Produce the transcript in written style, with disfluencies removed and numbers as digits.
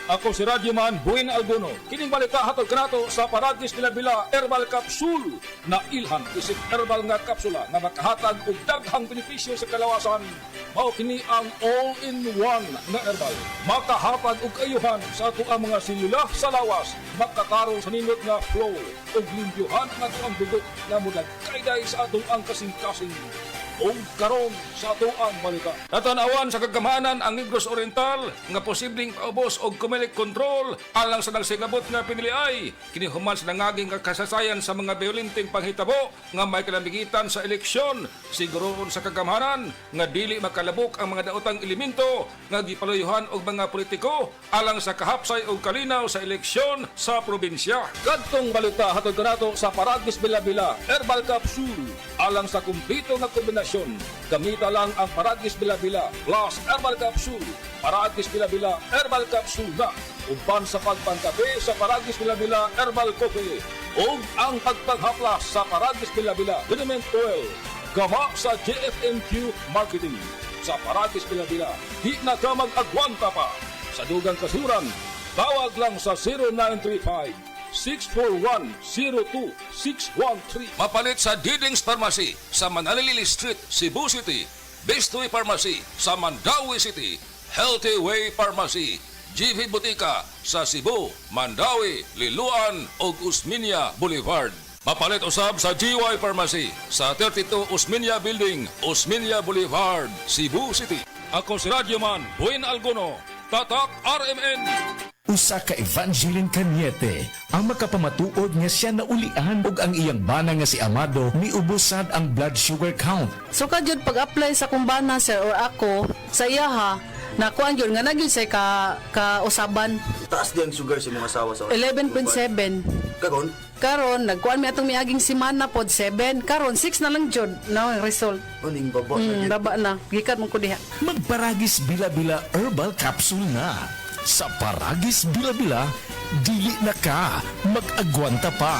Ako si Radyoman Buin Alguno. Kining balita hatod kanato sa Paragis Bila-Bila Herbal Capsule na ilhan isip herbal nga kapsula nga makahatag og daghang benepisyo sa kalawasan. Mao kini ang all-in-one nga herbal. Makahatag og ayuhan sa ato ang mga selula sa lawas, makatarong sa nindot nga flow ug limpyuhan nga ato ang dugo nga mudagkayday sa atong ang kasing-kasing. O karon sa ato ang balita. Natanawan sa kagamahanan ang Negros Oriental nga posibleng paubos og kumilik control alang sa nagsingabot nga piniliay. Kinihuman sa nangaging kasasayan sa mga violenteng panghitabo nga may kalambigitan sa eleksyon. Siguroon sa kagamahanan nga dili makalabok ang mga daotang elemento nga gipaluyuhan og mga politiko alang sa kahapsay og kalinaw sa eleksyon sa probinsya. Kadtong balita hatod kanato sa Paragis Bila-Bila Herbal Capsule alang sa kumpleto nga kombinasyon. Gamita lang ang Paragis Bila-Bila plus Herbal Capsule. Paragis Bila-Bila Herbal Capsule na uban sa pagpangkape sa Paragis Bila-Bila Herbal Coffee o ang pagpanghaplas sa Paragis Bila-Bila Liniment Oil. Gama sa JFMQ Marketing. Sa Paragis Bila-Bila, di na ka mag-agwanta pa. Sa dugang kasuran, tawag lang sa 0935 641-02613. Mapalit sa Didings Pharmacy sa Manalili Street, Cebu City. Bestoy Pharmacy sa Mandawi City. Healthy Way Pharmacy, GV Butika sa Cebu, Mandawi, Liloan ug Usmeña Boulevard. Mapalit usab sa GY Pharmacy sa 32 Usmeña Building, Usmeña Boulevard, Cebu City. Ako si Radyoman Buin Alguno, Tatak RMN. Usa ka Evangeline Cañete ang makapamatuod nga siya naulian ug ang iyang bana nga si Amado miubusad ang blood sugar count. So kadyod pag-apply sa kumbana sir or ako sa iya ha, nakuan yun nga nagyud say ka usaban. Taas din ang sugar sa mga asawa sa 11.7. Kagon? Karon nagkuan mi atong miaging semana pod 7. Karon 6 na lang jud na ang result. Uning baba. Baba na. Gikat mo ko diha. Magparagis Bila-Bila Herbal Capsule na. Sa Paragis Bila-Bila, dili na ka mag-agwanta pa.